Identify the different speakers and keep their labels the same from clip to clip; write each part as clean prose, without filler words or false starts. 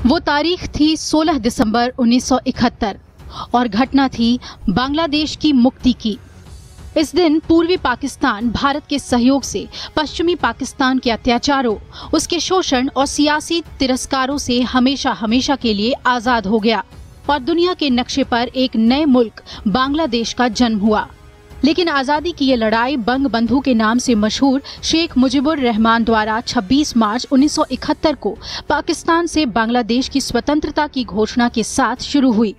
Speaker 1: वो तारीख थी 16 दिसंबर 1971 और घटना थी बांग्लादेश की मुक्ति की। इस दिन पूर्वी पाकिस्तान भारत के सहयोग से पश्चिमी पाकिस्तान के अत्याचारों, उसके शोषण और सियासी तिरस्कारों से हमेशा हमेशा के लिए आजाद हो गया और दुनिया के नक्शे पर एक नए मुल्क बांग्लादेश का जन्म हुआ। लेकिन आजादी की ये लड़ाई बंग बंधु के नाम से मशहूर शेख मुजीबुर रहमान द्वारा 26 मार्च 1971 को पाकिस्तान से बांग्लादेश की स्वतंत्रता की घोषणा के साथ शुरू हुई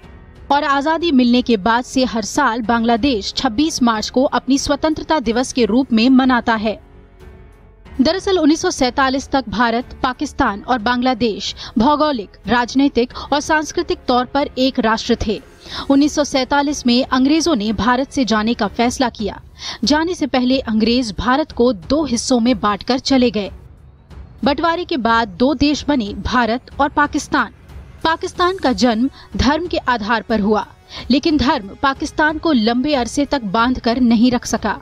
Speaker 1: और आजादी मिलने के बाद से हर साल बांग्लादेश 26 मार्च को अपनी स्वतंत्रता दिवस के रूप में मनाता है। दरअसल 1947 तक भारत, पाकिस्तान और बांग्लादेश भौगोलिक, राजनीतिक और सांस्कृतिक तौर पर एक राष्ट्र थे। 1947 में अंग्रेजों ने भारत से जाने का फैसला किया। जाने से पहले अंग्रेज भारत को 2 हिस्सों में बांटकर चले गए। बंटवारे के बाद 2 देश बने, भारत और पाकिस्तान। पाकिस्तान का जन्म धर्म के आधार पर हुआ, लेकिन धर्म पाकिस्तान को लंबे अरसे तक बांधकर नहीं रख सका।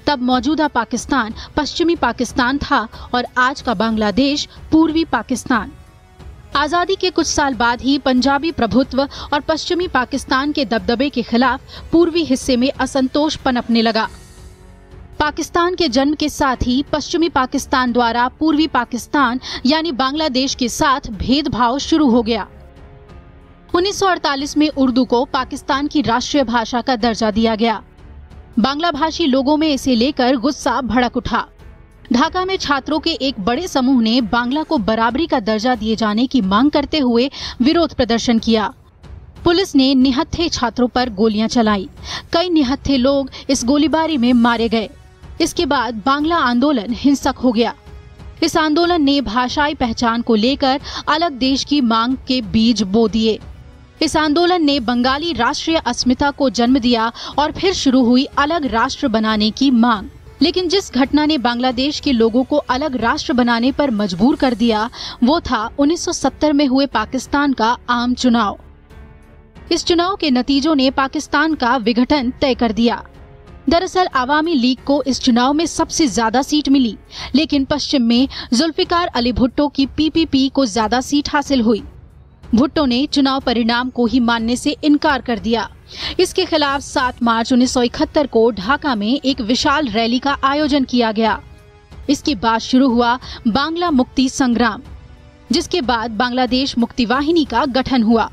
Speaker 1: तब मौजूदा पाकिस्तान पश्चिमी पाकिस्तान था और आज का बांग्लादेश पूर्वी पाकिस्तान। आजादी के कुछ साल बाद ही पंजाबी प्रभुत्व और पश्चिमी पाकिस्तान के दबदबे के खिलाफ पूर्वी हिस्से में असंतोष पनपने लगा। पाकिस्तान के जन्म के साथ ही पश्चिमी पाकिस्तान द्वारा पूर्वी पाकिस्तान यानी बांग्लादेश के साथ भेदभाव शुरू हो गया। 1948 में उर्दू को पाकिस्तान की राष्ट्रीय भाषा का दर्जा दिया गया। बांग्ला भाषी लोगों में इसे लेकर गुस्सा भड़क उठा। ढाका में छात्रों के एक बड़े समूह ने बांग्ला को बराबरी का दर्जा दिए जाने की मांग करते हुए विरोध प्रदर्शन किया। पुलिस ने निहत्थे छात्रों पर गोलियां चलाई। कई निहत्थे लोग इस गोलीबारी में मारे गए। इसके बाद बांग्ला आंदोलन हिंसक हो गया। इस आंदोलन ने भाषाई पहचान को लेकर अलग देश की मांग के बीज बो दिए। इस आंदोलन ने बंगाली राष्ट्रीय अस्मिता को जन्म दिया और फिर शुरू हुई अलग राष्ट्र बनाने की मांग। लेकिन जिस घटना ने बांग्लादेश के लोगों को अलग राष्ट्र बनाने पर मजबूर कर दिया, वो था 1970 में हुए पाकिस्तान का आम चुनाव। इस चुनाव के नतीजों ने पाकिस्तान का विघटन तय कर दिया। दरअसल आवामी लीग को इस चुनाव में सबसे ज्यादा सीट मिली, लेकिन पश्चिम में जुल्फिकार अली भुट्टो की पीपीपी को ज्यादा सीट हासिल हुई। भुट्टो ने चुनाव परिणाम को ही मानने से इनकार कर दिया। इसके खिलाफ 7 मार्च 1971 को ढाका में एक विशाल रैली का आयोजन किया गया। इसके बाद शुरू हुआ बांग्ला मुक्ति संग्राम, जिसके बाद बांग्लादेश मुक्ति वाहिनी का गठन हुआ।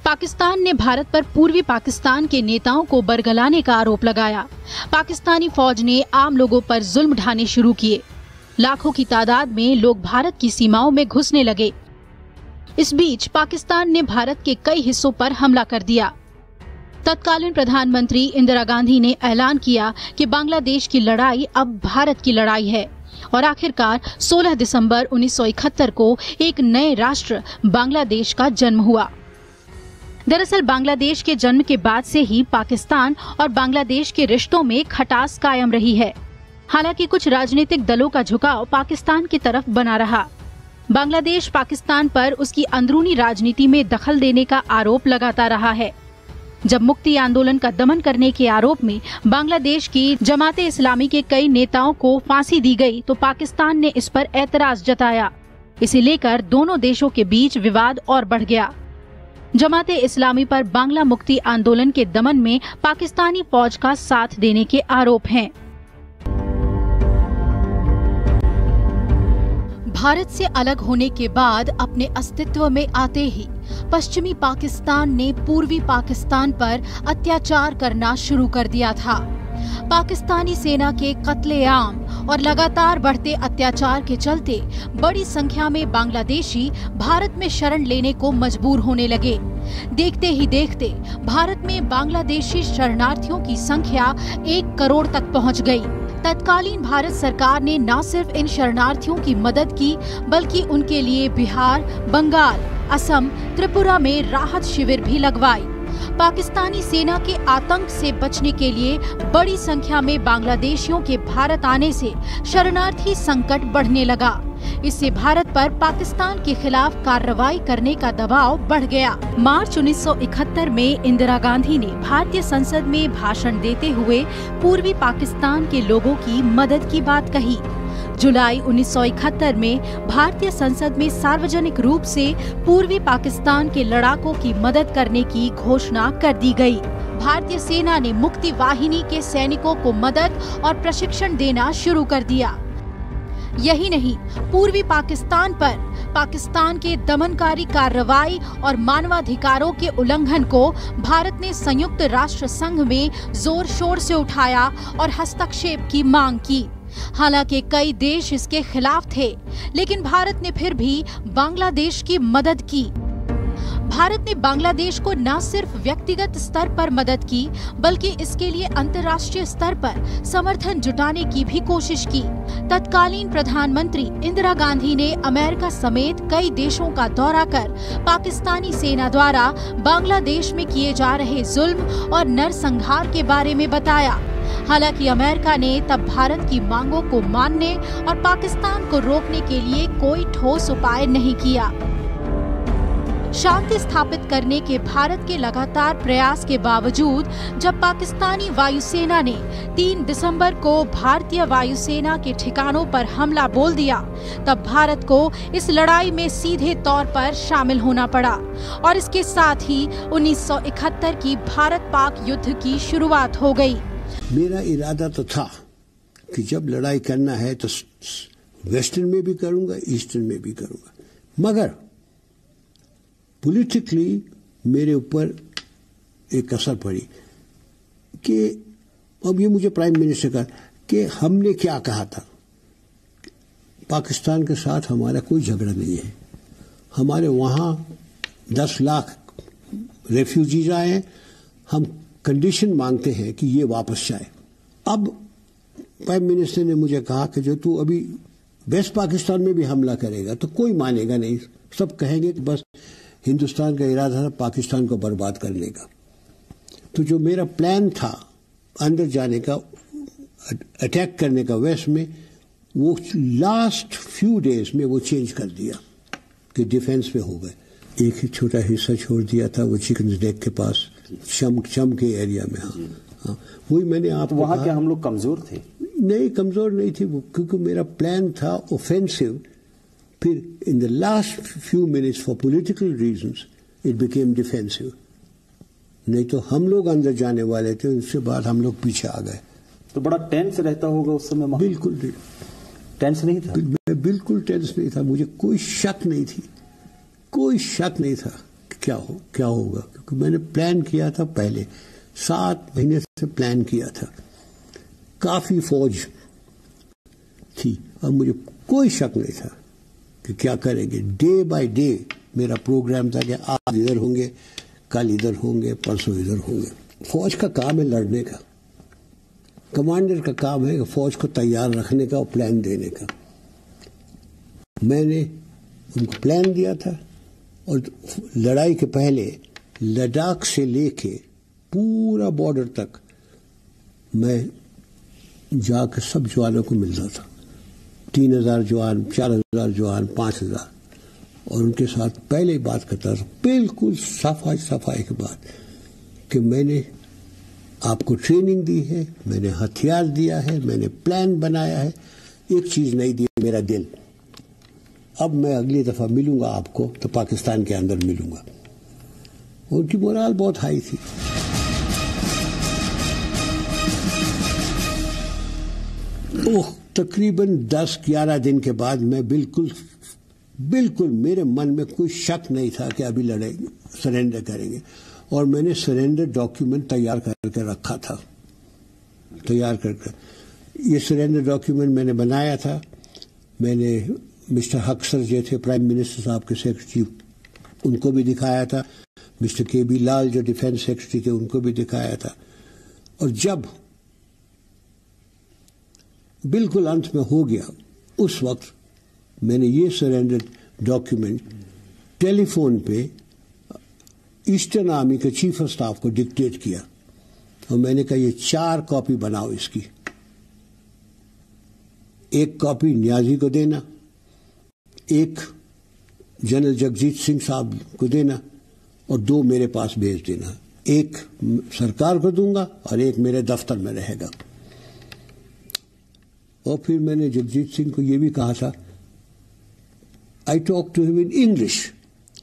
Speaker 1: पाकिस्तान ने भारत पर पूर्वी पाकिस्तान के नेताओं को बरगलाने का आरोप लगाया। पाकिस्तानी फौज ने आम लोगों पर जुल्म ढाने शुरू किए। लाखों की तादाद में लोग भारत की सीमाओं में घुसने लगे। इस बीच पाकिस्तान ने भारत के कई हिस्सों पर हमला कर दिया। तत्कालीन प्रधानमंत्री इंदिरा गांधी ने ऐलान किया कि बांग्लादेश की लड़ाई अब भारत की लड़ाई है और आखिरकार 16 दिसंबर 1971 को एक नए राष्ट्र बांग्लादेश का जन्म हुआ। दरअसल बांग्लादेश के जन्म के बाद से ही पाकिस्तान और बांग्लादेश के रिश्तों में खटास कायम रही है। हालांकि कुछ राजनीतिक दलों का झुकाव पाकिस्तान की तरफ बना रहा। बांग्लादेश पाकिस्तान पर उसकी अंदरूनी राजनीति में दखल देने का आरोप लगाता रहा है। जब मुक्ति आंदोलन का दमन करने के आरोप में बांग्लादेश की जमाते इस्लामी के कई नेताओं को फांसी दी गई, तो पाकिस्तान ने इस पर ऐतराज जताया। इसे लेकर दोनों देशों के बीच विवाद और बढ़ गया। जमाते इस्लामी पर बांग्ला मुक्ति आंदोलन के दमन में पाकिस्तानी फौज का साथ देने के आरोप हैं। भारत से अलग होने के बाद अपने अस्तित्व में आते ही पश्चिमी पाकिस्तान ने पूर्वी पाकिस्तान पर अत्याचार करना शुरू कर दिया था। पाकिस्तानी सेना के कत्लेआम और लगातार बढ़ते अत्याचार के चलते बड़ी संख्या में बांग्लादेशी भारत में शरण लेने को मजबूर होने लगे। देखते ही देखते भारत में बांग्लादेशी शरणार्थियों की संख्या 1 करोड़ तक पहुंच गई। तत्कालीन भारत सरकार ने न सिर्फ इन शरणार्थियों की मदद की, बल्कि उनके लिए बिहार, बंगाल, असम, त्रिपुरा में राहत शिविर भी लगवाए। पाकिस्तानी सेना के आतंक से बचने के लिए बड़ी संख्या में बांग्लादेशियों के भारत आने से शरणार्थी संकट बढ़ने लगा। इससे भारत पर पाकिस्तान के खिलाफ कार्रवाई करने का दबाव बढ़ गया। मार्च 1971 में इंदिरा गांधी ने भारतीय संसद में भाषण देते हुए पूर्वी पाकिस्तान के लोगों की मदद की बात कही। जुलाई 1971 में भारतीय संसद में सार्वजनिक रूप से पूर्वी पाकिस्तान के लड़ाकों की मदद करने की घोषणा कर दी गई। भारतीय सेना ने मुक्ति वाहिनी के सैनिकों को मदद और प्रशिक्षण देना शुरू कर दिया। यही नहीं, पूर्वी पाकिस्तान पर पाकिस्तान के दमनकारी कार्रवाई और मानवाधिकारों के उल्लंघन को भारत ने संयुक्त राष्ट्र संघ में जोर शोर से उठाया और हस्तक्षेप की मांग की। हालांकि कई देश इसके खिलाफ थे, लेकिन भारत ने फिर भी बांग्लादेश की मदद की। भारत ने बांग्लादेश को न सिर्फ व्यक्तिगत स्तर पर मदद की, बल्कि इसके लिए अंतर्राष्ट्रीय स्तर पर समर्थन जुटाने की भी कोशिश की। तत्कालीन प्रधानमंत्री इंदिरा गांधी ने अमेरिका समेत कई देशों का दौरा कर पाकिस्तानी सेना द्वारा बांग्लादेश में किए जा रहे जुल्म और नरसंहार के बारे में बताया। हालांकि अमेरिका ने तब भारत की मांगों को मानने और पाकिस्तान को रोकने के लिए कोई ठोस उपाय नहीं किया। शांति स्थापित करने के भारत के लगातार प्रयास के बावजूद जब पाकिस्तानी वायुसेना ने 3 दिसंबर को भारतीय वायुसेना के ठिकानों पर हमला बोल दिया, तब भारत को इस लड़ाई में सीधे तौर पर शामिल होना पड़ा और इसके साथ ही 1971 की भारत-पाक युद्ध की शुरुआत हो गई।
Speaker 2: मेरा इरादा तो था कि जब लड़ाई करना है तो वेस्टर्न में भी करूंगा, ईस्टर्न में भी करूंगा, मगर पॉलिटिकली मेरे ऊपर एक असर पड़ी कि अब ये मुझे प्राइम मिनिस्टर का कि हमने क्या कहा था, पाकिस्तान के साथ हमारा कोई झगड़ा नहीं है, हमारे वहाँ 10 लाख रेफ्यूजीज आए हैं, हम कंडीशन मांगते हैं कि ये वापस जाए। अब प्राइम मिनिस्टर ने मुझे कहा कि जो तू अभी वेस्ट पाकिस्तान में भी हमला करेगा तो कोई मानेगा नहीं, सब कहेंगे कि बस हिंदुस्तान का इरादा था पाकिस्तान को बर्बाद करने का। तो जो मेरा प्लान था अंदर जाने का, अटैक करने का वेस्ट में, वो लास्ट फ्यू डेज में वो चेंज कर दिया कि डिफेंस पे हो गए। एक ही छोटा हिस्सा छोड़ दिया था वो चिकन नेक के पास, शम के एरिया में। हाँ, वही मैंने आपको
Speaker 3: वहाँ क्या हम लोग कमजोर थे?
Speaker 2: नहीं, कमजोर नहीं थे वो, क्योंकि मेरा प्लान था ऑफेंसिव। फिर in the last few minutes for political reasons it became defensive. नहीं तो हम लोग अंदर जाने वाले थे, उसके बाद हम लोग पीछे आ गए।
Speaker 3: तो बड़ा टेंस रहता होगा उस समय?
Speaker 2: बिल्कुल
Speaker 3: टेंस नहीं था।
Speaker 2: मैं बिल्कुल टेंस नहीं था, मुझे कोई शक नहीं थी, कोई शक नहीं था कि क्या होगा, क्योंकि मैंने प्लान किया था पहले 7 महीने से प्लान किया था, काफी फौज थी, और मुझे कोई शक नहीं था कि क्या करेंगे। डे बाय डे मेरा प्रोग्राम था कि आज इधर होंगे, कल इधर होंगे, परसों इधर होंगे। फौज का काम है लड़ने का, कमांडर का काम है फौज को तैयार रखने का और प्लान देने का। मैंने उनको प्लान दिया था और लड़ाई के पहले लद्दाख से लेके पूरा बॉर्डर तक मैं जाकर सब जवानों को मिलता था, 3000 जवान, 4000 जवान, 5000, और उनके साथ पहले ही बात करता था बिल्कुल सफाई के बाद कि मैंने आपको ट्रेनिंग दी है, मैंने हथियार दिया है, मैंने प्लान बनाया है, एक चीज नहीं दी, मेरा दिल। अब मैं अगली दफा मिलूंगा आपको तो पाकिस्तान के अंदर मिलूंगा। उनकी मोराल बहुत हाई थी। ओह, तकरीबन 10-11 दिन के बाद मैं बिल्कुल मेरे मन में कोई शक नहीं था कि अभी लड़ेंगे, सरेंडर करेंगे। और मैंने सरेंडर डॉक्यूमेंट तैयार करके रखा था, ये सरेंडर डॉक्यूमेंट मैंने बनाया था। मैंने मिस्टर हक्सर जो थे प्राइम मिनिस्टर साहब के सेक्रेटरी, उनको भी दिखाया था, मिस्टर KB लाल जो डिफेंस सेक्रेटरी थे उनको भी दिखाया था। और जब बिल्कुल अंत में हो गया, उस वक्त मैंने ये सरेंडर डॉक्यूमेंट टेलीफोन पे ईस्टर्न आर्मी के चीफ ऑफ स्टाफ को डिक्टेट किया और मैंने कहा ये 4 कॉपी बनाओ इसकी, एक कॉपी न्याजी को देना, एक जनरल जगजीत सिंह साहब को देना और 2 मेरे पास भेज देना। एक सरकार को दूंगा और एक मेरे दफ्तर में रहेगा। और फिर मैंने जगजीत सिंह को ये भी कहा था, I talk to him in English,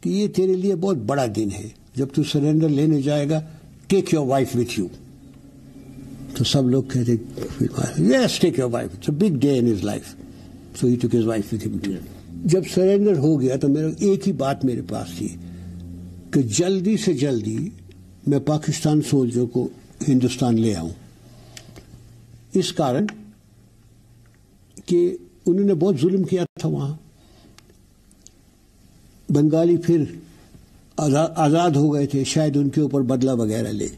Speaker 2: कि ये तेरे लिए बहुत बड़ा दिन है, जब तू सरेंडर लेने जाएगा, take your wife with you. तो सब लोग कहते, yes take your wife, it's a big day in his life. So he took his wife with him. जब सरेंडर हो गया तो मेरा एक ही बात मेरे पास थी कि जल्दी से जल्दी मैं पाकिस्तान सोल्जर को हिंदुस्तान ले आऊं। इस कारण कि उन्होंने बहुत जुल्म किया था वहां। बंगाली फिर आजाद हो गए थे, शायद उनके ऊपर बदला वगैरह ले,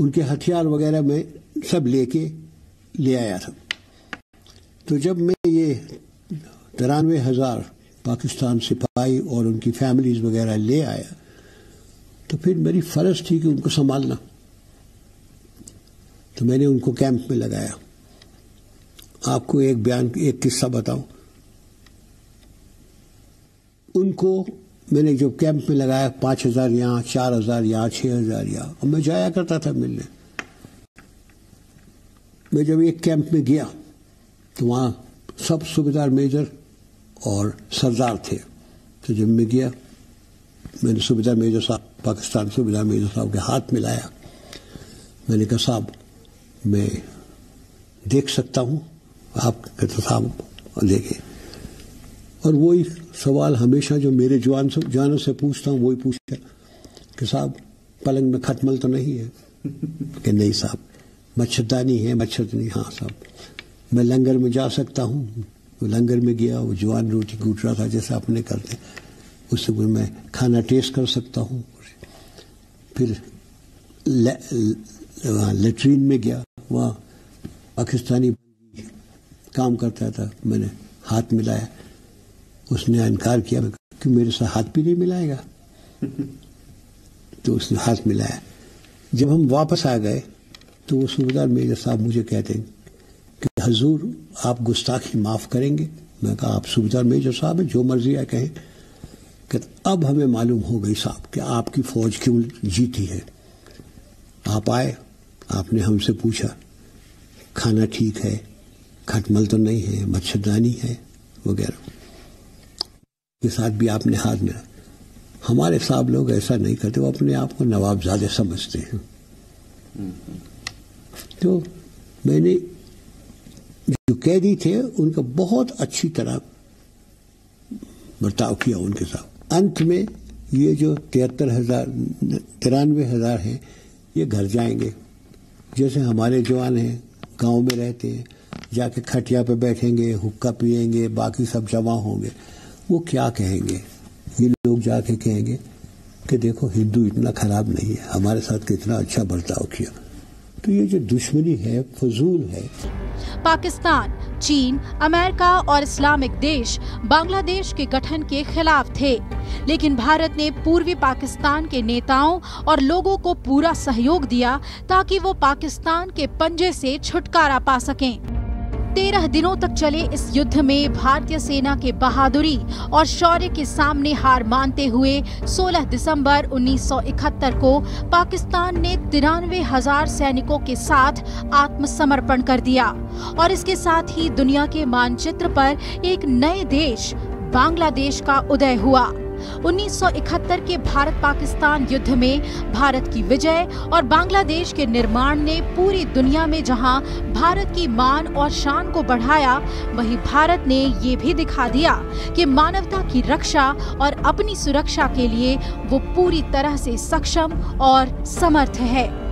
Speaker 2: उनके हथियार वगैरह मैं सब लेके ले आया था। तो जब मैं ये 93,000 पाकिस्तान सिपाही और उनकी फैमिलीज वगैरह ले आया, तो फिर मेरी फर्ज थी कि उनको संभालना। तो मैंने उनको कैंप में लगाया। आपको एक किस्सा बताऊं। उनको मैंने जो कैंप में लगाया, 5,000 यहाँ, 4,000 यहाँ, 6,000 यहाँ, और मैं जाया करता था मिलने। मैं जब एक कैंप में गया तो वहां सब सूबेदार मेजर और सरदार थे। तो जब मैं गया, मैंने सूबेदार मेजर साहब, पाकिस्तान सूबेदार मेजर साहब के हाथ मिलाया। मैंने कहा, साहब मैं देख सकता हूं? आप कहते, साहब देखे। और वही सवाल हमेशा जो मेरे जानों से पूछता हूं, वही पूछा कि साहब पलंग में खटमल तो नहीं है? कि नहीं साहब। मच्छरदानी है? मच्छरदानी, हाँ साहब। मैं लंगर में जा सकता हूँ? लंगर में गया, वो जवान रोटी कूट रहा था जैसे अपने करते, उससे मैं खाना टेस्ट कर सकता हूँ। फिर लेटरीन में गया, वहाँ पाकिस्तानी काम करता था, मैंने हाथ मिलाया, उसने इनकार किया कि मेरे साथ हाथ भी नहीं मिलाएगा। तो उसने हाथ मिलाया। जब हम वापस आ गए तो वो सूबेदार मेजर साहब मुझे कहते हैं कि हजूर आप गुस्ताखी माफ करेंगे? मैं कहा, आप सूबेदार मेजर साहब हैं, जो मर्जी है कहें। कहते, अब हमें मालूम हो गई साहब कि आपकी फौज क्यों जीती है। आप आए, आपने हमसे पूछा खाना ठीक है, खटमल तो नहीं है, मच्छरदानी है वगैरह, के साथ भी आपने हाथ मिला। हमारे साहब लोग ऐसा नहीं करते, वो अपने आप को नवाबजादे समझते हैं। तो मैंने जो कैदी थे उनका बहुत अच्छी तरह बर्ताव किया उनके साथ। अंत में ये जो 93,000 हैं, ये घर जाएंगे। जैसे हमारे जवान हैं, गांव में रहते हैं, जाके खटिया पे बैठेंगे, हुक्का पिएंगे, बाकी सब जमा होंगे। वो क्या कहेंगे? ये लोग जाके कहेंगे कि देखो हिंदू इतना खराब नहीं है, हमारे साथ कितना अच्छा बर्ताव किया। तो ये जो दुश्मनी है फजूल है।
Speaker 1: पाकिस्तान, चीन, अमेरिका और इस्लामिक देश बांग्लादेश के गठन के खिलाफ थे, लेकिन भारत ने पूर्वी पाकिस्तान के नेताओं और लोगों को पूरा सहयोग दिया ताकि वो पाकिस्तान के पंजे से छुटकारा पा सकें। 13 दिनों तक चले इस युद्ध में भारतीय सेना के बहादुरी और शौर्य के सामने हार मानते हुए 16 दिसंबर 1971 को पाकिस्तान ने 93,000 सैनिकों के साथ आत्मसमर्पण कर दिया और इसके साथ ही दुनिया के मानचित्र पर एक नए देश बांग्लादेश का उदय हुआ। 1971 के भारत पाकिस्तान युद्ध में भारत की विजय और बांग्लादेश के निर्माण ने पूरी दुनिया में जहां भारत की मान और शान को बढ़ाया, वहीं भारत ने ये भी दिखा दिया कि मानवता की रक्षा और अपनी सुरक्षा के लिए वो पूरी तरह से सक्षम और समर्थ है।